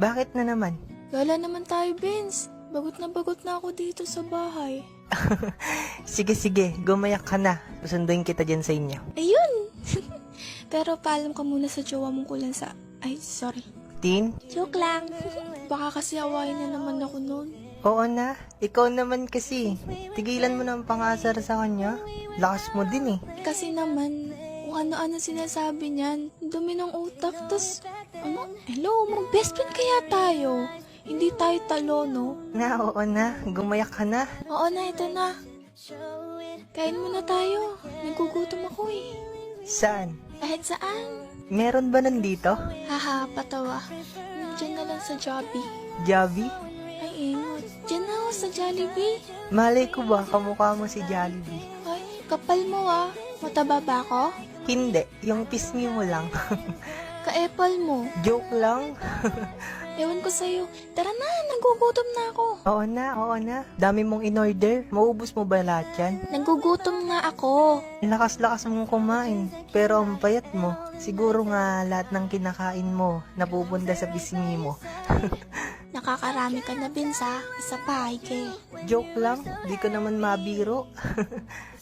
Bakit na naman? Gala naman tayo, Vince. Bagot na ako dito sa bahay. Sige, gumayak ka na. Susunduin kita dyan sa inyo. Ayun! Pero paalam ka muna sa jowa mong kulang sa... Ay, sorry. Tin? Joke lang. Baka kasi awayin na naman ako noon. Oo na. Ikaw naman kasi. Tigilan mo na ang pangasar sa kanya. Lakas mo din eh. Kasi naman, kung ano-ano sinasabi niyan, ang dumi ng utak, tas, hello, mag-best friend kaya tayo. Hindi tayo talo, no? Oo na. Gumayak ka na. Oo na, ito na. Kain muna tayo. Nagugutom ako eh. Saan? Kahit saan. Meron ba nandito? Haha, patawa. Diyan na lang sa Jollibee. Javi? Ay, ingot. Diyan na ako sa Jollibee. Malay ko ba kamukha mo si Jollibee? Ay, kapal mo ah. Mataba ba ako? Hindi. Yung pisngi mo lang. Ka-epal mo. Joke lang. Ewan ko sa'yo. Tara na, nagugutom na ako. Oo na. Dami mong in-order. Maubos mo ba lahat yan? Nagugutom nga ako. Lakas-lakas mong kumain. Pero ang payat mo. Siguro nga lahat ng kinakain mo napupunta sa pisngi mo. Nakakarami ka na, Vince, ha? Isa pa, Ike. Joke lang. Di ko naman mabiro.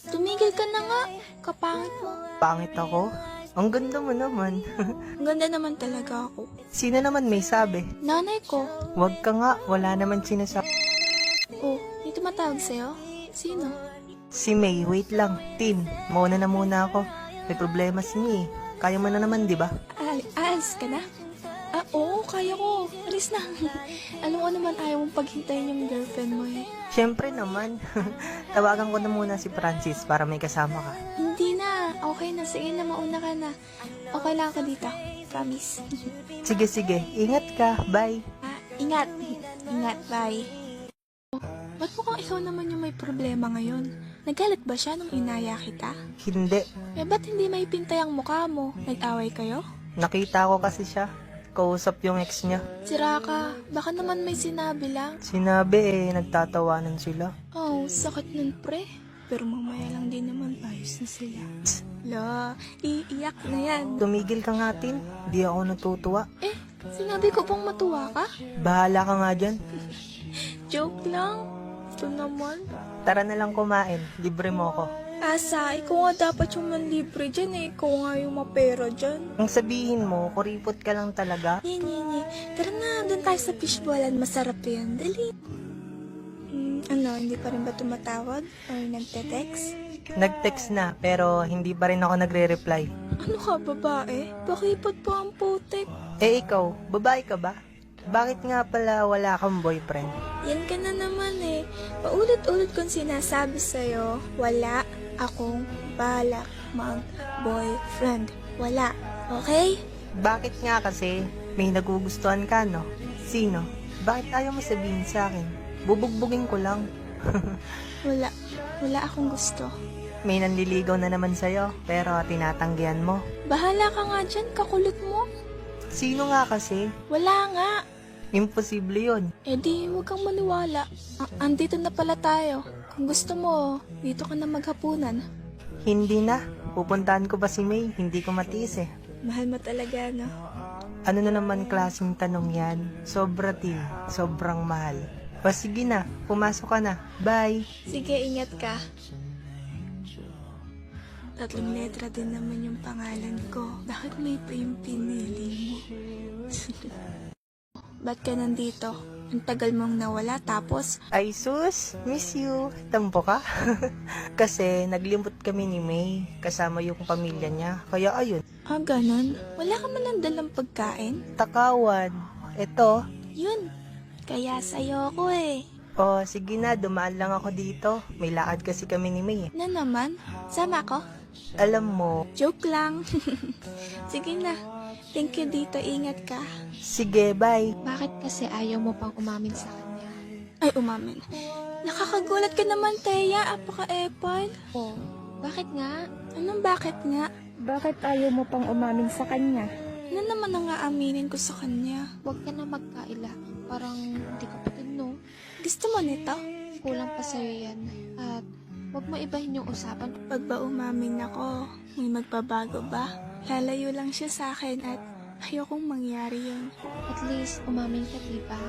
Tumigil ka na nga. Kapangit mo. Pangit ako. Ang ganda mo naman. Ang ganda naman talaga ako. Sino naman may sabi? Nanay ko. Wag ka nga. Wala naman sinasabi. Oh, may tumatawag sa'yo? Sino? Si May, wait lang. Tin, mauna na muna ako. May problema si May. Kaya mo na naman, di ba? Alis ka na? Ah, oo, kaya ko. Alis na. Alam ko naman ayaw mong paghintayin yung girlfriend mo eh. Siyempre naman. Tawagan ko na muna si Francis para may kasama ka. Hindi na. Okay na. Sige na, mauna ka na. Okay lang ako dito. Promise. Sige. Ingat ka. Bye. Ingat. Ingat. Bye. Ba't mukhang ikaw naman yung may problema ngayon? Nagalit ba siya nung inaya kita? Hindi. Eh, ba't hindi may pintay ang mukha mo? Nag-away kayo? Nakita ko kasi siya. Kausap yung ex niya. Sira ka. Baka naman may sinabi lang. Sinabi nagtatawanan sila. Oh, sakit nun, pre. Pero mamaya lang din naman ayos na sila. La, iiyak na yan. Tumigil ka nga, Tin. Di ako natutuwa. Eh, sinabi ko bang matuwa ka? Bahala ka nga dyan. Joke lang. Ito naman. Tara na lang kumain. Libre mo ako. Asa, ikaw nga dapat yung manlibre dyan eh. Ikaw nga yung mapera dyan. Ang sabihin mo, kuripot ka lang talaga. Nye. Tara na, doon tayo sa fishballan. Masarap yan. Dali. Hindi pa rin ba tumatawag? Or nagte-text? Nag-text na, pero hindi pa rin ako nagre-reply. Ano ka, babae? Pakipot pa ang putek. Eh ikaw, babae ka ba? Bakit nga pala wala kang boyfriend? Yan ka na naman eh. Paulit-ulit kong sinasabi sa'yo, wala akong balak mag-boyfriend. Wala. Okay? Bakit nga kasi may nagugustuhan ka, no? Sino? Bakit ayaw mo sabihin sa akin? Bubugbugin ko lang. Wala. Wala akong gusto. May nanliligaw na naman sa'yo, pero tinatanggihan mo. Bahala ka nga dyan, kakulit mo. Sino nga kasi? Wala nga. Imposible yun. Eh di, huwag kang maniwala. Andito na pala tayo. Kung gusto mo, dito ka na maghapunan. Hindi na. Pupuntahan ko ba si May? Hindi ko matiis eh. Mahal mo talaga, no? Ano na naman klaseng tanong yan? Sobra Tin. Sobrang mahal. O sige na, pumasok ka na. Bye! Sige, ingat ka. 3 letra din naman yung pangalan ko. Bakit may pa yung pinili mo? Ba't ka nandito? Ang tagal mong nawala tapos... Ay sus, miss you. Tampo ka? Kasi naglimbot kami ni May. Kasama yung pamilya niya. Kaya ayun, Ah, ganun? Wala ka man lang dalang pagkain? takawan. Eto. Yun. Kaya sa'yo ako eh. O sige na, dumaan lang ako dito. May lakad kasi kami ni May eh. Na naman? Sama ko? Alam mo, Joke lang. Sige na. Thank you dito. Ingat ka. sige, bye. Bakit kasi ayaw mo pang umamin sa kanya? Ay, umamin. Nakakagulat ka naman, Teya. Apaka-epal. Oh, bakit nga? Anong bakit nga? Bakit ayaw mo pang umamin sa kanya? Ano naman ang aaminin ko sa kanya? Huwag ka na magkaila. Parang hindi kapatid, no? Gusto mo nito? Kulang pa sa'yo yan. At huwag mo ibahin yung usapan. Pag ba umamin ako, may magbabago ba? Lalayo lang siya sa akin at Ayokong mangyari yun. At least, umamin ka, diba?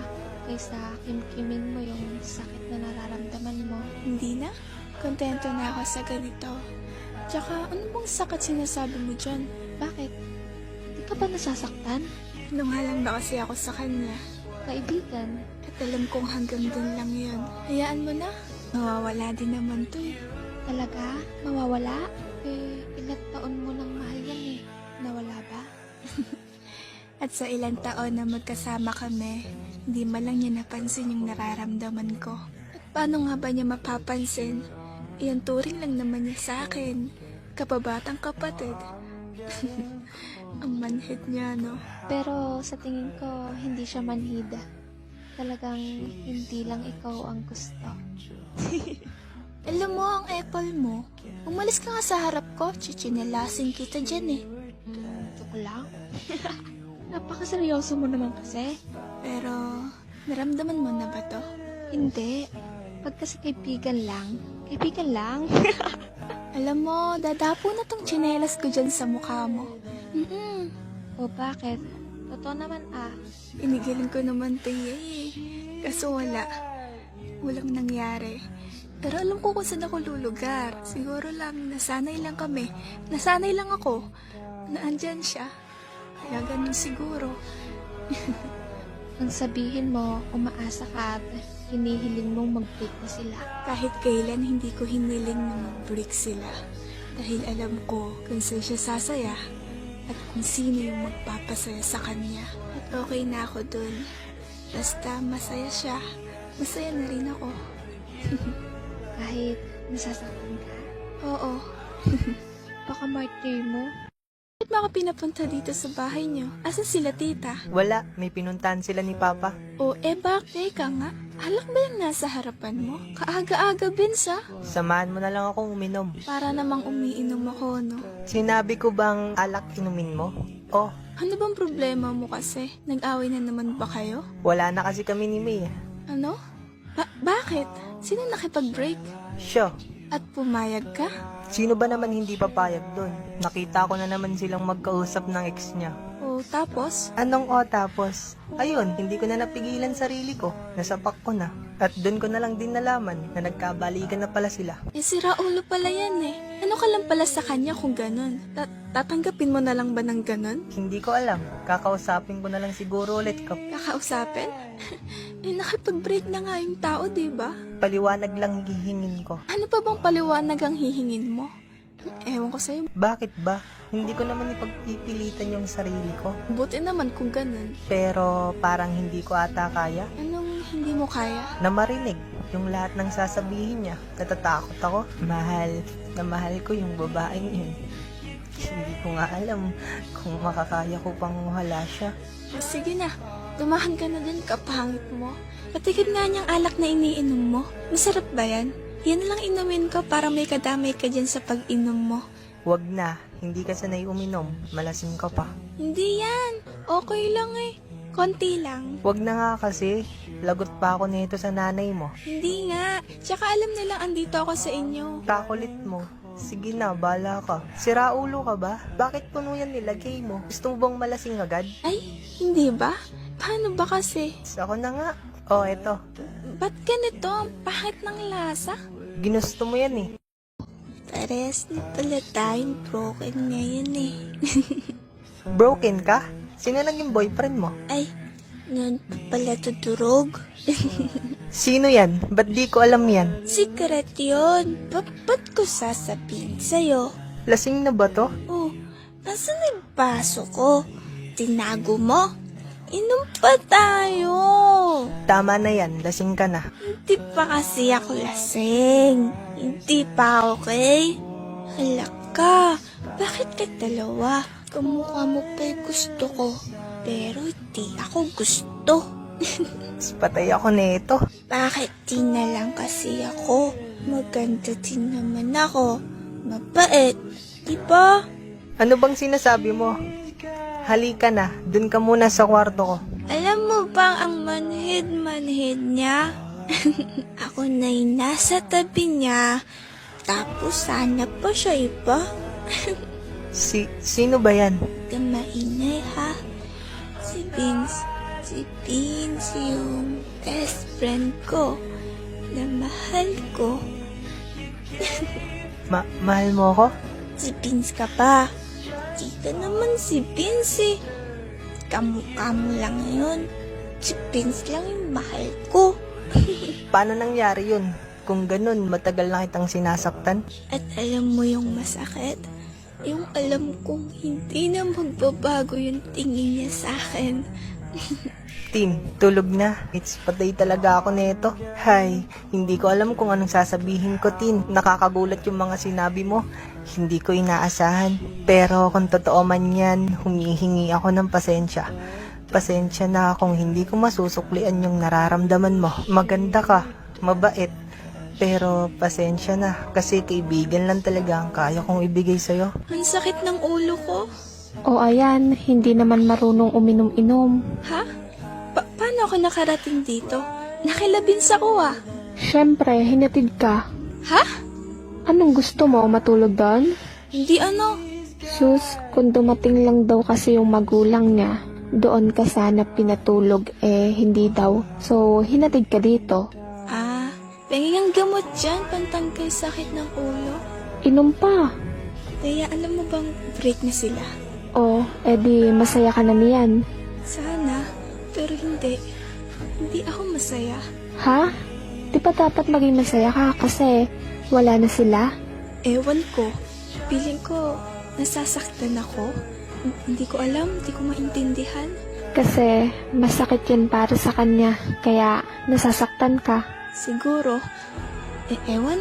Kaysa kimkimin mo yung sakit na nararamdaman mo. Hindi na. Kontento na ako sa ganito. Tsaka, ano bang sakit sinasabi mo dyan? Bakit? Di ka ba nasasaktan? Nungalang ba kasi ako sa kanya? Kaibigan, At alam kong hanggang dun lang yun. Hayaan mo na. Mawawala din naman to eh. talaga? Mawawala? Eh, ilang taon mo nang mahal yan eh. Nawala ba? At sa ilang taon na magkasama kami, hindi man lang niya napansin yung nararamdaman ko. At paano nga ba niya mapapansin? Iyan turing lang naman niya sa akin. Kababatang kapatid. Ang manhid niya, no? Pero sa tingin ko, hindi siya manhida. Talagang hindi lang ikaw ang gusto. Alam mo, ang apple mo. Umalis ka nga sa harap ko, chichinelasin kita dyan eh. Joke lang. Napakaseryoso mo naman kasi. Pero, naramdaman mo na ba to? Hindi. Pag kasi kaibigan lang. Alam mo, dadapo na tong chinelas ko dyan sa mukha mo. O bakit? Totoo naman ah. Inigilan ko naman to eh. Kaso wala. Walang nangyari. Pero alam ko kung saan ako lulugar. Siguro lang, nasanay lang kami. Nasanay lang ako na andyan siya. Kaya ganun siguro. Ang sabihin mo, umaasa ka at hinihiling mong mag-break na sila. Kahit kailan hindi ko hiniling na mag-break sila. Dahil alam ko kung saan siya sasaya at kung sino yung magpapasaya sa kanya. At okay na ako dun. Basta masaya siya, masaya na rin ako. Kahit nasasaktan ka. Oo. Baka martyr mo. Bakit mga pinapunta dito sa bahay niyo? Asan sila tita? Wala, may pinuntahan sila ni Papa. O bakit ka nga? Alak ba yung nasa harapan mo? Kaaga-aga, Vince, ah. Samahan mo na lang akong uminom. Para namang umiinom ako, no? Sinabi ko bang alak inumin mo? Oh, Ano bang problema mo kasi? Nag-away na naman ba kayo? wala na kasi kami ni May. Ano? Bakit? Sino nakipag-break? Siya, At pumayag ka? sino ba naman hindi papayag doon? Nakita ko na naman silang magkausap ng ex niya. O tapos? Anong tapos? Ayun, hindi ko na napigilan sarili ko. Nasapak ko na. At doon ko na lang din nalaman na nagkabalikan na pala sila. Sira ulo pala yan eh. Ano ka lang pala sa kanya kung ganun? Tatanggapin mo na lang ba ng ganun? Hindi ko alam. Kakausapin ko na lang siguro ulit ko. Kakausapin? Nakipag-break na nga yung tao, diba? Paliwanag lang hihingin ko. Ano pa bang paliwanag ang hihingin mo? Ewan ko sa'yo. Bakit ba? Hindi ko naman ipagpipilitan yung sarili ko. Buti naman kung ganun. Pero parang hindi ko ata kaya Anong hindi mo kaya? na marinig yung lahat ng sasabihin niya. Natatakot ako. Mahal na mahal ko yung babaeng yun. Hindi ko nga alam kung makakaya ko pang wala siya. Sige na, tumahan ka na din, kapangit mo. Patikid nga niyang alak na iniinom mo. Masarap ba yan? Yan lang inumin ko para may kadamay ka dyan sa pag-inom mo. Wag na, hindi ka sanay uminom. Malasing ka pa. Hindi yan. Okay lang eh. Konti lang. Wag na nga kasi, lagot pa ako nito sa nanay mo. Hindi nga. Tsaka alam nilang andito ako sa inyo. Kakulit mo. Sige na, bala ka. Sira ulo ka ba? Bakit puno yan nilagay mo? Gusto mo bang malasing agad? Ay, hindi ba? Paano ba kasi? Ako na nga. Oh, eto. Ba't ganito? Ang pahit ng lasa? Ginusto mo yan eh. Pares na pala tayong broken ngayon eh. Broken ka? Sino naging boyfriend mo? Ay, nun pa pala tudurog. Sino yan? Ba't di ko alam yan? Secret yun. Ba't ko sasabihin sa'yo? Lasing na ba to? Oh, nasa nagbaso ko? Tinago mo? Inom pa tayo. Tama na yan, lasing ka na. Hindi pa kasi ako lasing. Hindi pa, okay? Halak ka. Bakit ka dalawa? Kamukha mo pa'y gusto ko. Pero hindi ako gusto. Patay ako nito. Bakit di na lang kasi ako? Maganda din naman ako. Mabait. Diba? Ano bang sinasabi mo? Halika na, dun ka muna sa kwarto ko. Alam mo bang ang manhid-manhid niya? Ako na'y nasa tabi niya. Tapos sana pa siya iba. Sino ba yan? Huwag kang maingay ha. si Vince. Si Vince yung best friend ko na mahal ko. Mahal mo ko? Si Vince ka pa. Di ka naman si Vince eh. Kamukha mo lang yun. Si Vince lang yung mahal ko. Paano nangyari yun? Kung ganun, matagal na kitang sinasaktan? At alam mo yung masakit? Yung alam kong hindi na magbabago yung tingin niya sa akin. Tin, tulog na. It's patay talaga ako nito. Hay, hindi ko alam kung anong sasabihin ko, Tin. Nakakagulat yung mga sinabi mo. Hindi ko inaasahan. Pero kung totoo man yan, humihingi ako ng pasensya. Pasensya na kung hindi ko masusuklian yung nararamdaman mo. Maganda ka, mabait. Pero pasensya na kasi kaibigan lang talaga ang kaya kong ibigay sa'yo. Ang sakit ng ulo ko. O ayan, hindi naman marunong uminom-inom. Ha? Paano ako nakarating dito? Nakilabins ako ah. Siyempre, hinatid ka. Ha? Anong gusto mo, matulog doon? Hindi ano. Sus, kung dumating lang daw kasi yung magulang niya, doon ka sana pinatulog, hindi daw. So, hinatid ka dito. Pengen ang gamot dyan, pantangkay sakit ng ulo. Inom pa. Kaya alam mo bang break na sila? O, edi masaya ka na niyan. Sana, pero hindi. Hindi ako masaya. Ha? Di ba dapat maging masaya ka kasi wala na sila? Ewan ko. Feeling ko, nasasaktan ako. Hindi ko alam, hindi ko maintindihan. Kasi masakit yun para sa kanya, kaya nasasaktan ka. Siguro. Ewan.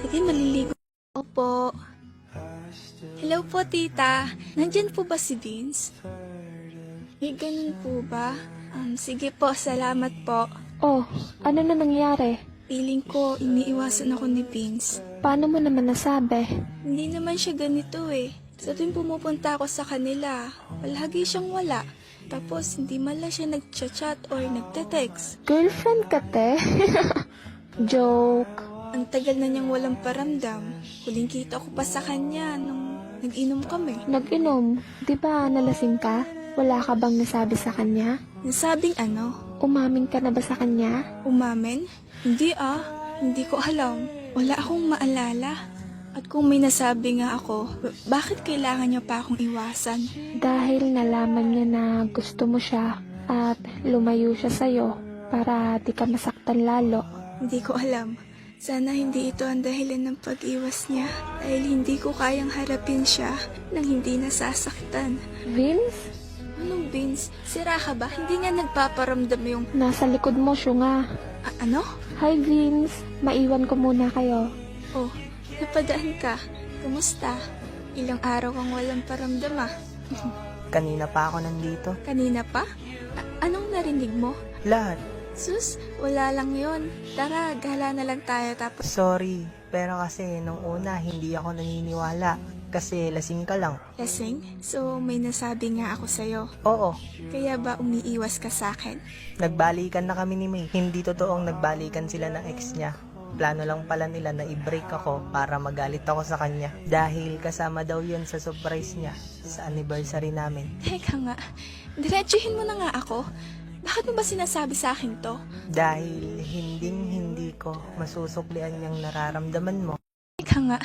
Sige, maliligo. Opo. Hello po, tita. Nandyan po ba si Vince? Ganun po ba? Sige po, salamat po. Oh, ano na nangyari? Feeling ko, iniiwasan ako ni Vince. Paano mo naman nasabi? Hindi naman siya ganito eh. Sa tuwing pumupunta ako sa kanila, palagi siyang wala. Tapos, hindi man lang siya nag-chat or nagte-text. Girlfriend ka, te? Joke. Ang tagal na niyang walang paramdam. Huling kita ko pa sa kanya nung nag-inom kami. Nag-inom. Di ba nalasing ka? Wala ka bang nasabi sa kanya? Nasabing ano? Umamin ka na ba sa kanya? Umamin? Hindi ah. Hindi ko alam. Wala akong maalala. At kung may nasabi nga ako, bakit kailangan niya pa akong iwasan? Dahil nalaman niya na gusto mo siya at lumayo siya sa'yo para di ka masaktan lalo. Hindi ko alam. Sana hindi ito ang dahilan ng pag-iwas niya dahil hindi ko kayang harapin siya nang hindi nasasaktan. Vince? Anong Vince? Sira ka ba? Hindi nga nagpaparamdam yung... Nasa likod mo siya nga. Ano? Hi Vince, maiwan ko muna kayo. Oh, napadaan ka. Kumusta? Ilang araw kang walang paramdam ah. Kanina pa ako nandito. Kanina pa? Anong narinig mo? Lahat. Sus, wala lang yon. Tara, gala na lang tayo tapos... Sorry, pero kasi nung una hindi ako naniniwala. Kasi lasing ka lang. Lasing? So, may nasabi nga ako sa'yo. Oo, Kaya ba umiiwas ka sa akin? nagbalikan na kami ni May. Hindi totoong nagbalikan sila ng ex niya. Plano lang pala nila na i-break ako para magalit ako sa kanya. Dahil kasama daw yun sa surprise niya sa anniversary namin. Teka nga, diretsuhin mo na nga ako. Bakit mo ba sinasabi sa akin to? Dahil hindi ko masusuklian yung nararamdaman mo. Teka nga,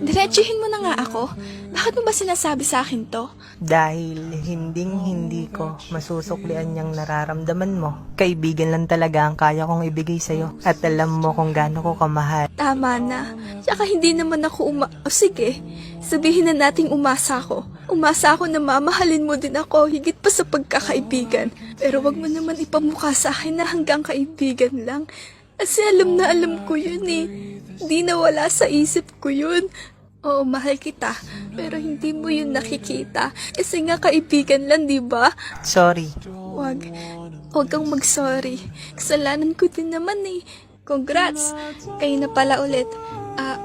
diretsuhin mo na nga ako. Bakit mo ba sinasabi sa akin to? Dahil hindi ko masusuklian yung nararamdaman mo. Kaibigan lang talaga ang kaya kong ibigay sa'yo. At alam mo kung gaano ko kamahal. Tama na. Tsaka hindi naman ako O sige, sabihin na nating umasa ako. Umasa ako na mamahalin mo din ako higit pa sa pagkakaibigan. Pero wag mo naman ipamukha sa akin na hanggang kaibigan lang. Kasi alam na alam ko yun eh. Hindi na wala sa isip ko yun. Oo, mahal kita. Pero hindi mo yun nakikita. Kasi nga kaibigan lang, di ba? Sorry. Wag kang mag-sorry. Kasalanan ko din naman eh. Congrats! Kayo na pala ulit.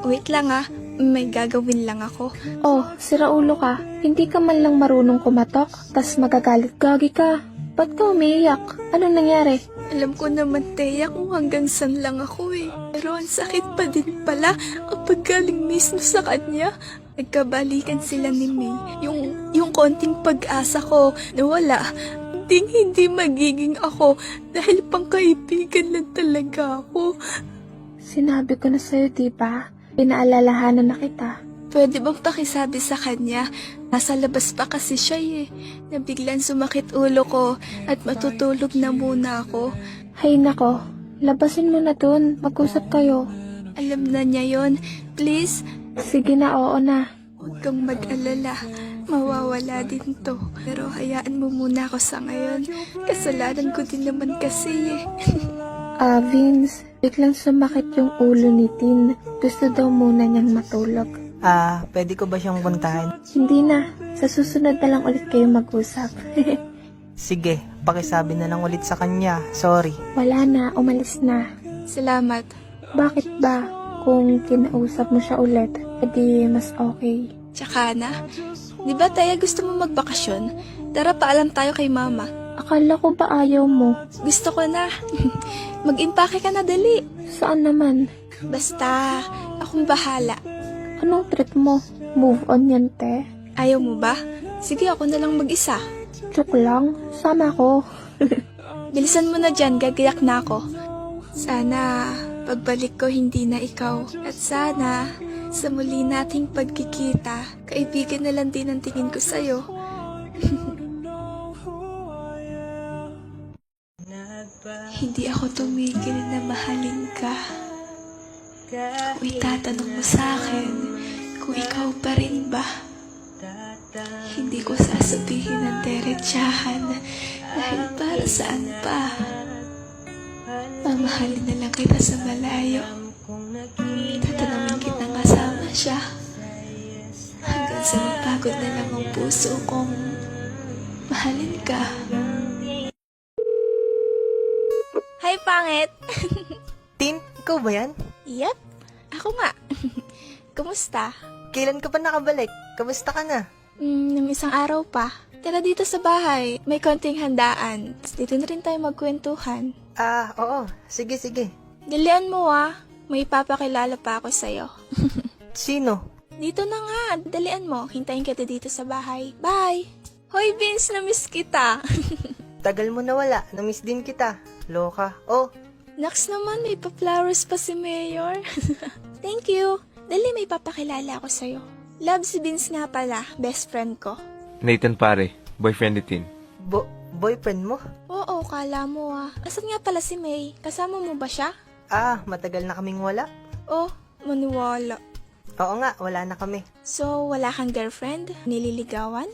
Wait lang ah. May gagawin lang ako. Oh, sira ulo ka. Hindi ka man lang marunong kumatok, tas magagalit gagi ka. Ba't ka umiiyak? Anong nangyari? Alam ko naman, Teya, kung hanggang saan lang ako eh. Pero ang sakit pa din pala kapag galing mismo sa kanya. Nagkabalikan sila ni May. Yung konting pag-asa ko nawala. hindi magiging ako dahil pangkaibigan lang talaga ako. Sinabi ko na sa'yo, diba? Pinaalalahanan na kita. Pwede bang pakisabi sa kanya? Nasa labas pa kasi siya eh. Nabiglang sumakit ulo ko at matutulog na muna ako. Hay nako, labasin mo na dun. Mag-usap kayo. Alam na niya yon. Please, Sige na, oo na. huwag kang mag-alala. Mawawala din to. Pero hayaan mo muna ako sa ngayon. Kasalanan ko din naman kasi eh. Vince, biglang sumakit yung ulo ni Tin. Gusto daw muna niyang matulog. Pwede ko ba siyang puntahan? Hindi na. Sa susunod na lang ulit kayo mag-usap. Sige, pakisabi na lang ulit sa kanya. Sorry. Wala na, umalis na. Salamat. Bakit ba? Kung kinausap mo siya ulit, edi mas okay. Tsaka na, di ba Taya gusto mo magbakasyon? Tara paalam tayo kay mama. Akala ko ba ayaw mo? Gusto ko na. Mag-impake ka na dali. Saan naman? Basta, akong bahala. Anong treat mo? Move on yan, te. Ayaw mo ba? Sige, ako na lang mag-isa. Joke lang. Sama ko. Bilisan mo na dyan, gagayak na ako. Sana, pagbalik ko hindi na ikaw. At sana, sa muli nating pagkikita, kaibigan na lang din ang tingin ko sa'yo. Hindi ako tumigil na mahalin ka. Kung itatanong mo sa akin, kung ikaw pa rin ba, hindi ko sasabihin ng diretsahan dahil para saan pa. Mamahalin na lang kita sa malayo. Tatanungin kitang kasama siya. Hanggang sa mapagod na lang ang puso kong mahalin ka. Hi, pangit! Tin, ikaw ba yan? Yep, ako nga. Kumusta? Kailan ka pa nakabalik? Kamusta ka na? Nung isang araw pa. Tara dito sa bahay, may konting handaan. Dito na rin tayo magkwentuhan. Oo. Sige. Dalian mo may papakilala pa ako sa'yo. Sino? Dito na nga, dalian mo. Hintayin kita dito sa bahay. Bye! Hoy Vince, na-miss kita. Tagal mo na wala. Namiss din kita. Loka. Oh, Naks naman, may pa-flowers pa si Mayor. Thank you. Dali, may papakilala ako sa'yo. Love si Vince nga pala, best friend ko. Nathan pare, boyfriend ni Tin. boyfriend mo? Oo, kala mo Asan nga pala si May? Kasama mo ba siya? Matagal na kaming wala. Oh, maniwala. Oo nga, wala na kami. So, wala kang girlfriend? Nililigawan?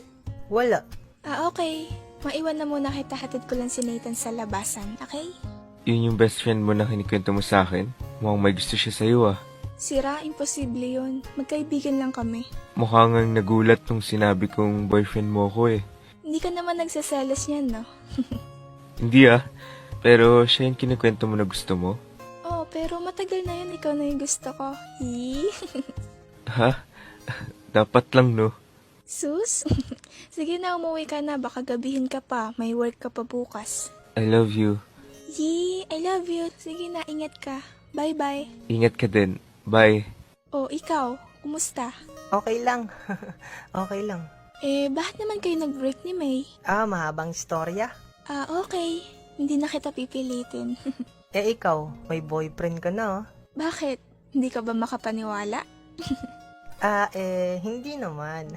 Wala. Okay. Maiwan na muna kita, hatid ko lang si Nathan sa labasan, okay? Yun yung best friend mo na kinikwento mo sa akin? Mukhang may gusto siya sa'yo Sira, imposible yun. Magkaibigan lang kami. Mukhang ang nagulat nung sinabi kong boyfriend mo ko Hindi ka naman nagsaselos niyan, no? Hindi pero siya yung kinikwento mo na gusto mo. Oh, pero matagal na yun, ikaw na yung gusto ko. Ha? Dapat lang no? Sus? Sige na, umuwi ka na. Baka gabihin ka pa. May work ka pa bukas. I love you. I love you. Sige na, ingat ka. Bye-bye. Ingat ka din. Bye. Oh, ikaw. Kumusta? Okay lang. Okay lang. Bakit naman kayo nag-break ni May? Mahabang istorya. Okay. Hindi na kita pipilitin. Ikaw, may boyfriend ka na, Bakit? Hindi ka ba makapaniwala? Hindi naman.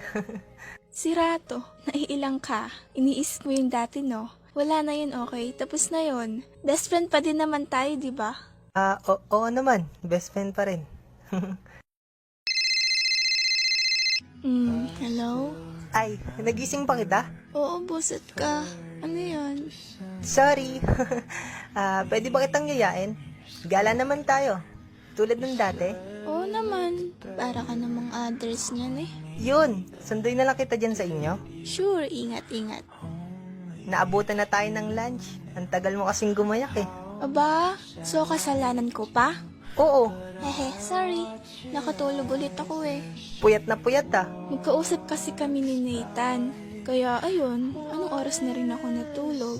Si Rato, naiilang ka. Iniisip mo yung dati, no? Wala na yun, okay? Tapos na yun. Best friend pa din naman tayo, di ba? Oo naman. Best friend pa rin. Hello? Ay, nagising pa kita? Oo, buset ka. Ano yun? Sorry. Pwede ba kitang yayain? Gala naman tayo. Tulad ng dati. Oo naman. Para ka namang address niyan eh. Yun, sunduin na lang kita dyan sa inyo. Sure, ingat. Naabutan na tayo ng lunch. Ang tagal mo kasing gumayak eh. Aba, so kasalanan ko pa? Oo, Sorry. Nakatulog ulit ako eh. puyat na puyat Magkausap kasi kami ni Nathan. Kaya ayun, anong oras na rin ako natulog?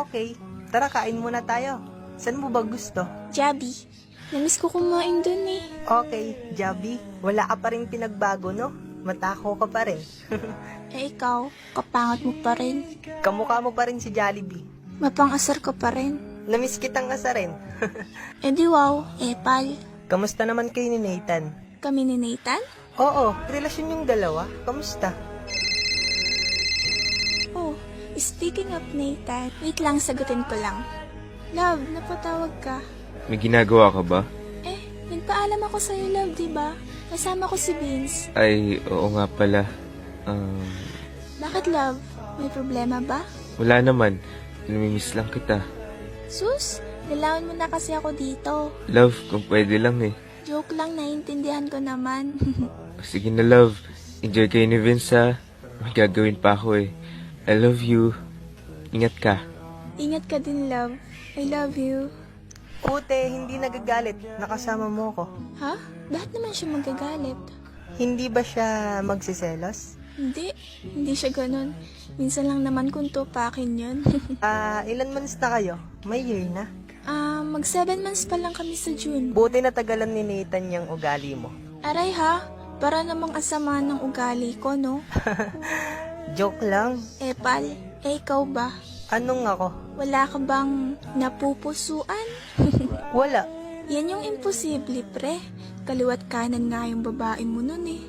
Okay. Tara, kain muna tayo. Saan mo ba gusto? Jabi, namiss ko kumain dun eh. Okay, Jabi. Wala ka pa rin pinagbago, no? matako ka pa rin. Eh ikaw, kapangat mo pa rin. Kamukha mo pa rin si Jollibee. Mapang-asar ka pa rin. Namiss kitang asarin. Eh di wow, epal. Kamusta naman kayo ni Nathan? Kami ni Nathan? Oo, relasyon yung dalawa. Kamusta? Oh, speaking of Nathan, wait lang, sagutin ko lang. Love, napatawag ka. May ginagawa ka ba? Eh, nagpaalam ako sa'yo, love, di ba? Kasama ko si Vince. Ay, oo nga pala. Bakit, love? May problema ba? Wala naman. Namimiss lang kita. Sus, nilawan mo na kasi ako dito. Love, kung pwede lang eh. Joke lang, naiintindihan ko naman. Sige na, love. Enjoy kayo ni Vince, ha? May gagawin pa ako eh. I love you. Ingat ka. Ingat ka din, love. I love you. Ute, hindi nagagalit. Nakasama mo ko. Ha? Bakit naman siya magagalit? Hindi ba siya magsiselos? Hindi siya ganun. Minsan lang naman kung tupakin yun. Ilan months na kayo? May year na. Mag 7 months pa lang kami sa June. Buti natagalan ni Nathan yung ugali mo. Aray ha, para namang asama ng ugali ko, no? Joke lang. Pal, ikaw ba? Anong ako? Wala ka bang napupusuan? Wala. Yan yung imposible, pre. Kaliwat kanan nga yung babae mo nun eh.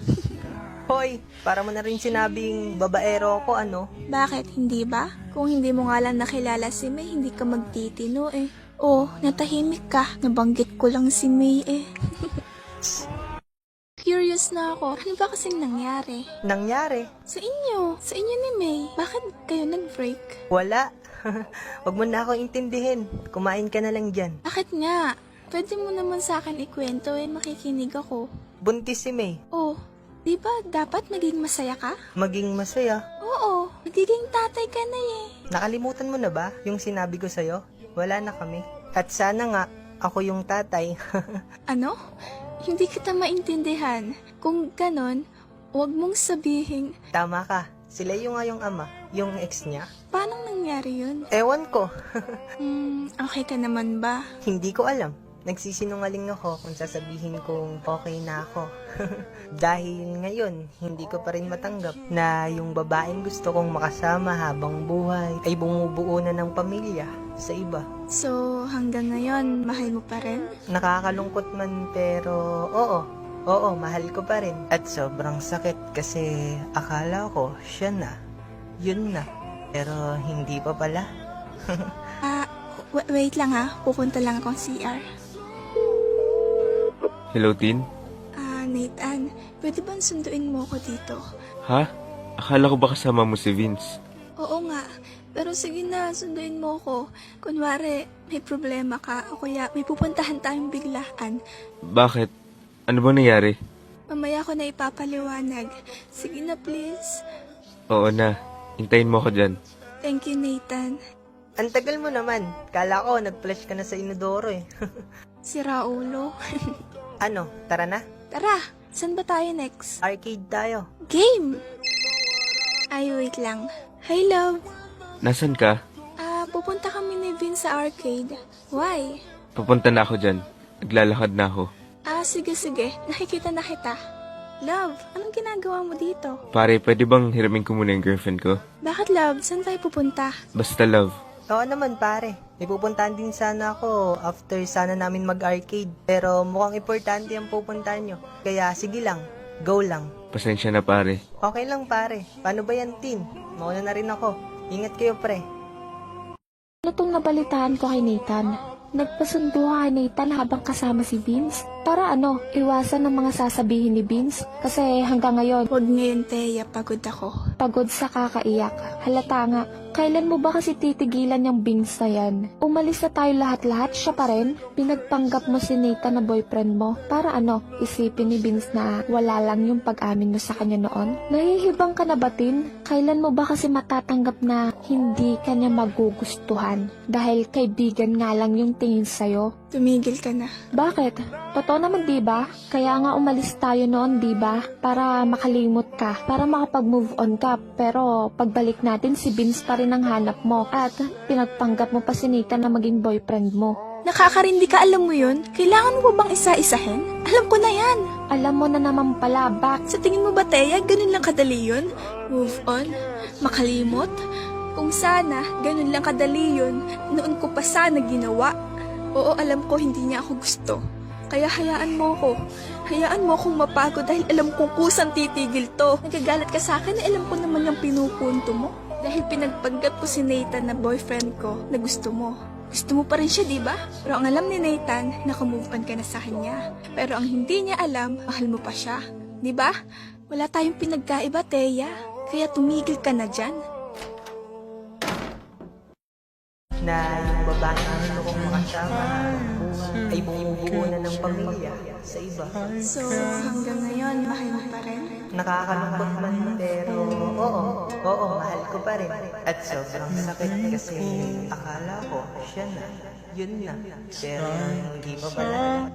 Hoy, para mo na rin sinabing babaero ko, ano? Bakit, hindi ba? Kung hindi mo nga lang nakilala si May, hindi ka magtitino eh. Oh, natahimik ka. Nabanggit ko lang si May eh. Curious na ako. Ano ba kasing nangyari? Nangyari? Sa inyo ni May. Bakit kayo nag-break? Wala. Huwag mo na akong intindihin. Kumain ka na lang dyan. Bakit nga? Pwede mo naman sa akin ikwento eh, makikinig ako. Buntis si May. Oh, di ba dapat maging masaya ka? Maging masaya. Oo, magiging tatay ka na eh. Nakalimutan mo na ba yung sinabi ko sa'yo? Wala na kami. At sana nga, ako yung tatay. Ano? Hindi kita maintindihan. Kung ganon, huwag mong sabihin, Tama ka. Sila yung nga yung ama. Yung ex niya. paano nangyari yun? Ewan ko. Okay ka naman ba? Hindi ko alam. Nagsisinungaling ako kung sasabihin kong okay na ako. Dahil ngayon, hindi ko pa rin matanggap na yung babaeng gusto kong makasama habang buhay ay bumubuo na ng pamilya sa iba. So, hanggang ngayon, mahal mo pa rin? Nakakalungkot man pero oo, mahal ko pa rin. At sobrang sakit kasi akala ko siya na, yun na. Pero hindi pa pala. Wait lang ha, pupunta lang akong CR. Hello, Tin? Nathan, pwede bang sunduin mo ako dito? Ha? Akala ko ba kasama mo si Vince? Oo nga, pero sige na, sunduin mo ako. Kunwari, may problema ka o kaya may pupuntahan tayong biglaan. Bakit? Ano ba nangyari? Mamaya ko na ipapaliwanag. Sige na please. Oo na. Hintayin mo ako dyan. Thank you, Nathan. Ang tagal mo naman. Kala ko nag-flash ka na sa inodoro eh. Si Raulo. Ano, tara na? Tara, saan ba tayo next? Arcade tayo. Game! Ay, wait lang. Hi, love. Nasaan ka? Pupunta kami ni Vince sa arcade. Why? Papunta na ako dyan. Naglalakad na ako. Sige. Nakikita na kita. Love, anong ginagawa mo dito? Pare, pwede bang hiramin ko muna yung girlfriend ko? Bakit, love? Saan tayo pupunta? Basta love. Oo naman pare. May pupuntahan din sana ako after sana namin mag-arcade. Pero mukhang importante ang pupuntahan nyo. Kaya sige lang, go lang. Pasensya na pare. Okay lang pare. Paano ba yan, Tin? Mauna na rin ako. Ingat kayo pre. Ano tong nabalitaan ko kay Nathan? Nagpasundo kay Nathan habang kasama si Vince? Para iwasan ng mga sasabihin ni Vince? Kasi hanggang ngayon, Huwag ngayon, Teya. Pagod ako. pagod sa kakaiyak. Halata nga, kailan mo ba kasi titigilan yung Vince na yan? Umalis na tayo lahat-lahat, siya pa rin? Pinagpanggap mo si Nathan na boyfriend mo? Para isipin ni Vince na wala lang yung pag-amin mo sa kanya noon? Nahihibang ka na ba, Tin? Kailan mo ba kasi matatanggap na hindi kanya magugustuhan? Dahil kaibigan nga lang yung tingin sa'yo? Tumigil ka na. Bakit? Totoo naman, diba? Kaya nga umalis tayo noon, diba? Para makalimot ka, para makapag-move on ka. Pero pagbalik natin, si Vince pa rin ang hanap mo. At pinagpanggap mo pa si Nathan na maging boyfriend mo. Nakakarindi ka, alam mo yun? Kailangan mo bang isa-isahin? Alam ko na yan. Alam mo na naman pala, Sa tingin mo ba, Teya, ganun lang kadali yun? Move on? Makalimot? Kung sana, ganun lang kadali yun, noon ko pa sana ginawa. Oo, alam ko hindi niya ako gusto. Kaya hayaan mo ko. Hayaan mo akong mapagod dahil alam kong kusang titigil to. Nagagalit ka sa akin na alam ko naman yung pinupunto mo. Dahil pinagpanggap ko si Nathan na boyfriend ko na gusto mo. Gusto mo pa rin siya, di ba? Pero ang alam ni Nathan, nakamove on ka na sa kanya. Pero ang hindi niya alam, mahal mo pa siya. Di ba? Wala tayong pinagkaiba, Teya. Kaya tumigil ka na dyan. Na yung babae na gusto kong makasama ay bumubuo na ng pamilya sa iba. So, hanggang ngayon, mahal mo pa rin? Nakakalungkot man pero oo, mahal ko pa rin. At sobrang sakit kasi akala ko siya na, yun na. Pero hindi pa pala.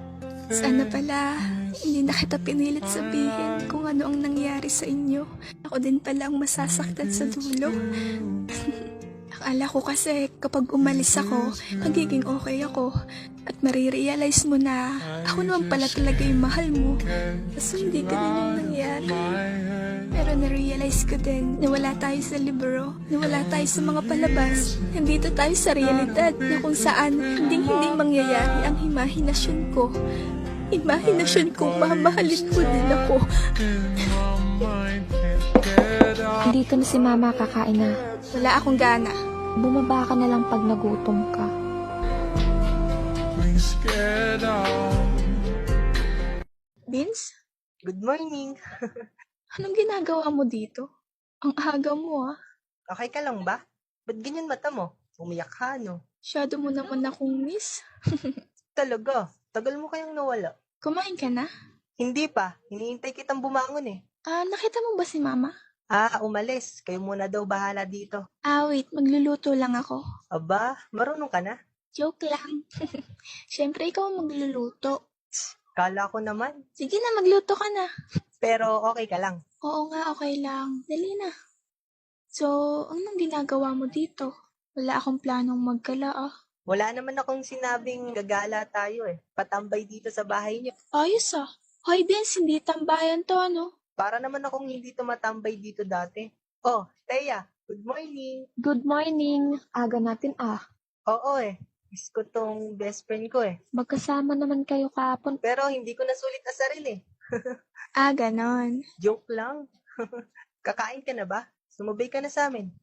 Sana pala, hindi na kita pinilit sabihin kung ano ang nangyari sa inyo. Ako din pala ang masasaktan sa dulo. Akala ko kasi kapag umalis ako, magiging okay ako. At marirealize mo na ako naman pala talaga yung mahal mo. Kaso hindi ganun yung nangyari. Pero narealize ko din na wala tayo sa libro, na wala tayo sa mga palabas. Nandito tayo sa realidad na kung saan hindi mangyayari ang imahinasyon ko. Imahinasyon kong mamahalin mo din ako. Dito na si Mama, kakain na. Wala akong gana. Bumaba ka na lang pag nagutom ka. Vince, Good morning. anong ginagawa mo dito? Ang aga mo ah. Okay ka lang ba? Ba't ganyan mata mo? Umiyak ka, no? Masyado mo naman akong miss. Talaga, tagal mo kayang nawala. Kumain ka na? Hindi pa, hinihintay kitang bumangon eh. Nakita mo ba si Mama? Umalis. Kayo muna daw bahala dito. Wait, magluluto lang ako. Aba, marunong ka na? Joke lang. Siyempre, ikaw ang magluluto. Kala ko naman. Sige na, magluto ka na. Pero okay ka lang. Oo nga, okay lang. Dali na. So, anong ginagawa mo dito? Wala akong planong maggala ah. Wala naman akong sinabing gagala tayo eh. Patambay dito sa bahay niyo. Ayos ah. Hoy Vince, hindi tambayan to ano? Para naman akong hindi tumatambay dito dati. Oh, Teya, good morning. Good morning. Aga natin ah. Oo eh. Miss ko tong best friend ko eh. Magkasama naman kayo kahapon. Pero hindi ko nasulit asarin eh. Ganon. Joke lang. Kakain ka na ba? Sumabay ka na sa amin.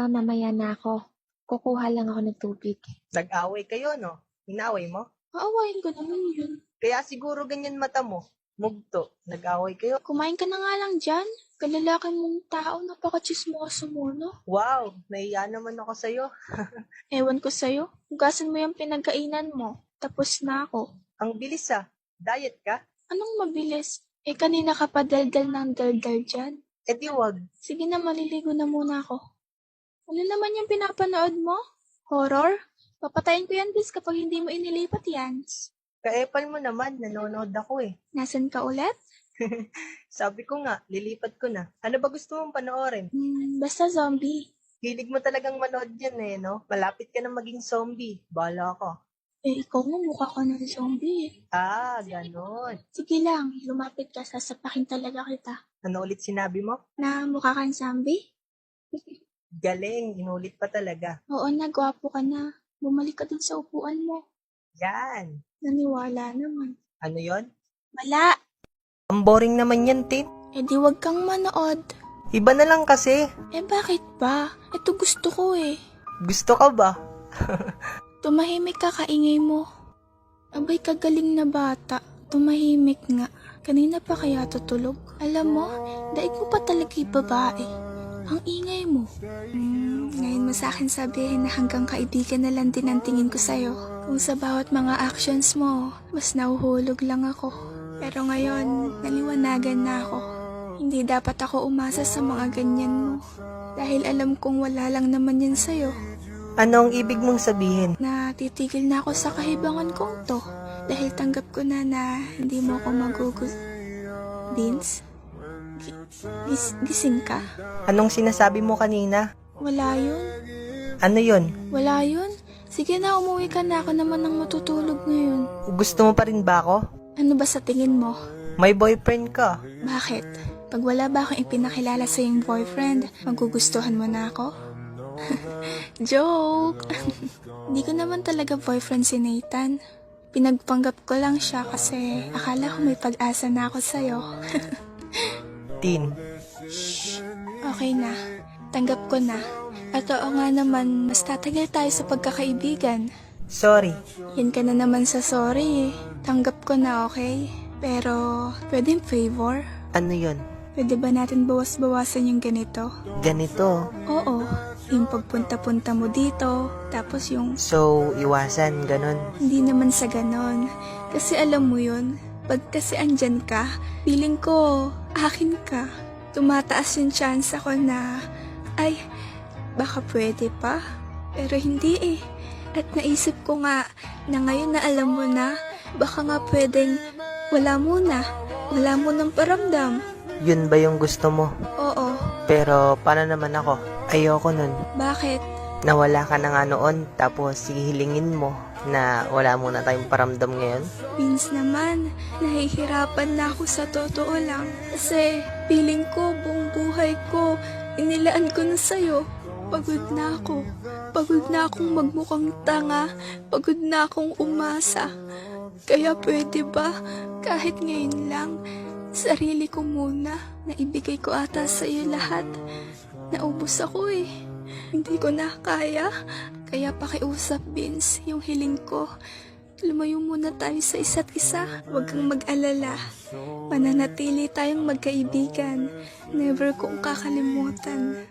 Mamaya na ako. Kukuha lang ako ng tubig. Nag-away kayo, no? Inaway mo? Aawain ko naman yun. Kaya siguro ganyan mata mo. Mugto. Nag-away kayo. Kumain ka na nga lang dyan. Kalalaki mong tao, napaka-chismoso mo, no? Wow, naiya naman ako sa'yo. Ewan ko sa'yo. Hugasan mo yung pinagkainan mo. Tapos na ako. Ang bilis ah. Diet ka? Anong mabilis? Kanina ka pa daldal ng daldal dyan. Eh di wag. Sige na, maliligo na muna ako. Ano naman yung pinapanood mo? Horror? Papatayin ko yan, bis, kapag hindi mo inilipat yan. Kaepal mo naman, nanonood ako eh. Nasaan ka ulit? Sabi ko nga, lilipat ko na. Ano ba gusto mong panoorin? Basta zombie. Hilig mo talagang manood yan eh, no? Malapit ka na maging zombie. Bahala ka. Ikaw mo mukha ka ng zombie. Ganon. Sige lang, lumapit ka, sasapakin talaga kita. Ano ulit sinabi mo? Na mukha kang zombie? Galing, inulit pa talaga. Oo na, gwapo ka na. Bumalik ka dun sa upuan mo. Yan. Naniwala naman. Ano yon? Wala. Ang boring naman yan, Tin. Di wag kang manood. Iba na lang kasi. Bakit ba? Ito gusto ko eh. Gusto ka ba? Tumahimik ka, kaingay mo. Abay, kagaling na bata. Tumahimik nga. Kanina pa kaya tutulog? Alam mo, daig mo pa talaga yung babae. Ang ingay mo. Ngayon mo sa akin sabihin na hanggang kaibigan na lang din ang tingin ko sa'yo. Kung sa bawat mga actions mo, mas nahuhulog lang ako. Pero ngayon, naliwanagan na ako. Hindi dapat ako umasa sa mga ganyan mo. Dahil alam kong wala lang naman yan sa'yo. Ano ang ibig mong sabihin? Na titigil na ako sa kahibangan kong to. Dahil tanggap ko na hindi mo ako Vince? Gising ka? Anong sinasabi mo kanina? Wala yun. Ano yon? Wala yun. Sige na, umuwi ka na. Ako naman ang matutulog ngayon. Gusto mo pa rin ba ako? Ano ba sa tingin mo? May boyfriend ka. Bakit? Pag wala ba akong ipinakilala sa iyong boyfriend, magugustuhan mo na ako? Joke! Hindi ko naman talaga boyfriend si Nathan. Pinagpanggap ko lang siya kasi akala ko may pag-asa na ako sa'yo. Tin, Okay na. Tanggap ko na. At oo nga naman, mas tatagal tayo sa pagkakaibigan. sorry. Yan ka na naman sa sorry eh. Tanggap ko na, okay? Pero, pwedeng favor? Ano yun? Pwede ba natin bawas-bawasan yung ganito? Ganito. Oo, yung pagpunta-punta mo dito, tapos yung So, iwasan, ganon. hindi naman sa ganon. Kasi alam mo yun, pag kasi andyan ka, feeling ko, akin ka. Tumataas yung chance ako na, ay, baka pwede pa. Pero hindi eh. At naisip ko nga, na ngayon na alam mo na, baka nga pwedeng wala muna. Wala mo ng paramdam. Yun ba yung gusto mo? Oo, Pero, paano naman ako? Ayoko nun. bakit? Nawala ka na nga noon, tapos hihilingin mo na wala muna tayong paramdam ngayon. Vince naman, nahihirapan na ako sa totoo lang. Kasi feeling ko buong buhay ko, inilaan ko na sa'yo. Pagod na ako. Pagod na akong magmukhang tanga. Pagod na akong umasa. Kaya pwede ba, kahit ngayon lang, sarili ko muna, naibigay ko ata sa'yo lahat. Naubos ako eh. Hindi ko na kaya. Kaya pakiusap, Vince, yung hiling ko. Lumayo muna tayo sa isa't isa. Huwag kang mag-alala. Mananatili tayong magkaibigan. Never kong kakalimutan.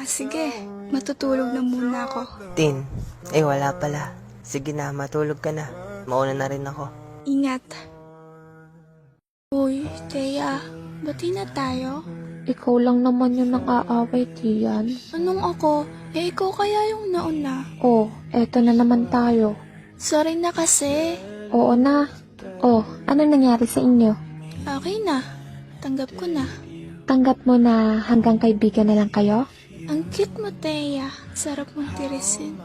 Sige. Matutulog na muna ako. Tin, wala pala. Sige na, matulog ka na. Mauna na rin ako. Ingat. Uy, Thea, bati na tayo? Ikaw lang naman yung nang-aaway, Tian. Anong ako? Ikaw kaya yung nauna. Oh, eto na naman tayo. Sorry na kasi. Oo na. Oh, ano nangyari sa inyo? Okay na. Tanggap ko na. Tanggap mo na hanggang kaibigan na lang kayo? Ang cute mo, Thea. Sarap mong tirisin.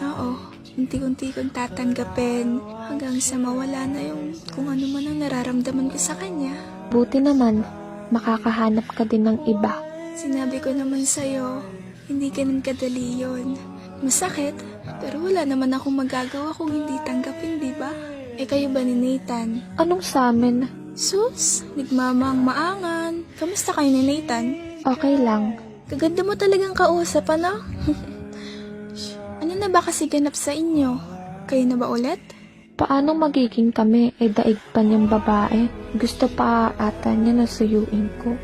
Oo. Unti-unti kong tatanggapin hanggang sa mawala na yung kung ano man ang nararamdaman ko sa kanya. Buti naman, makakahanap ka din ng iba. Sinabi ko naman sa'yo, hindi ganun kadali yun. Masakit, pero wala naman akong magagawa kung hindi tanggapin, di ba? Kayo ba ni Nathan? Anong sa amin? Sus, nagmamang maangan. Kamusta kayo ni Nathan? Okay lang. Kaganda mo talagang kausap, ano? Ano na ba kasi ganap sa inyo? Kayo na ba ulit? Paano magiging kami? Daig pa niyang babae. Gusto pa ata niya na suyuin ko.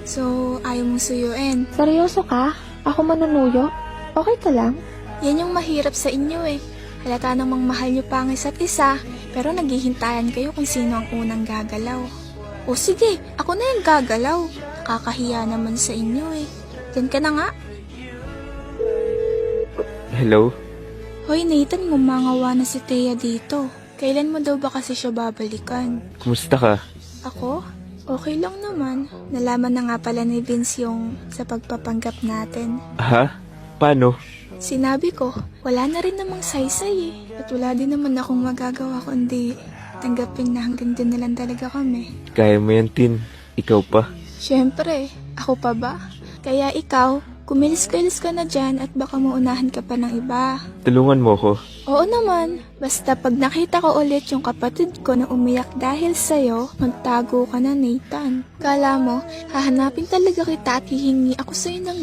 So, ayaw mong suyuin. Seryoso ka? Ako manunuyo? Okay ka lang? Yan yung mahirap sa inyo eh. Halata namang mahal nyo pa ang isa't isa, pero naghihintayan kayo kung sino ang unang gagalaw. O sige, ako na yung gagalaw. Nakakahiya naman sa inyo eh. Diyan ka na nga. Hello? Hoy Nathan, ngumangawa na si Thea dito. Kailan mo daw ba kasi siya babalikan? Kumusta ka? Ako? Okay lang naman. Nalaman na nga pala ni Vince yung sa pagpapanggap natin. Ha? Paano? Sinabi ko, wala na rin namang saysay eh. At wala din naman akong magagawa kundi tanggapin na hanggang dyan na lang talaga kami. Kaya mo yan, Tin. Ikaw pa. Siyempre, ako pa ba? Kaya ikaw, kumilis-kilis ka na dyan at baka maunahan ka pa ng iba. Tulungan mo ko. Oo naman, basta pag nakita ko ulit yung kapatid ko na umiyak dahil sa'yo, magtago ka na, Nathan. Kala mo, hahanapin talaga kita at hihingi ako sa'yo ng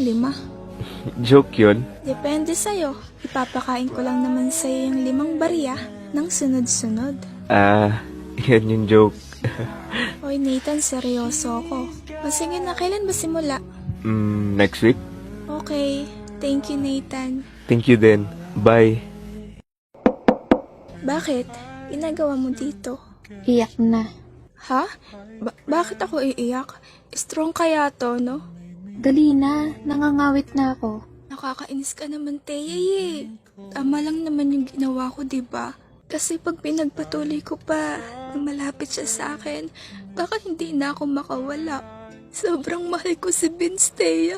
5. Joke yun. Depende sa'yo. Ipapakain ko lang naman sa'yo yung 5 barya ng sunod-sunod. Yan yung joke. Hoy Nathan, seryoso ako. O sige na, kailan ba simula? Next week? Okay, thank you Nathan. Thank you din. Bye. Bakit? Ginagawa mo dito? Iyak na. Ha? Bakit ako iiyak? Strong kaya to, no? Dali na, nangangawit na ako. Nakakainis ka naman, Thea eh. Tama lang naman yung ginawa ko, diba? Kasi pag pinagpatuloy ko pa na malapit siya sa akin, baka hindi na ako makawala. Sobrang mahal ko si Vince, Thea.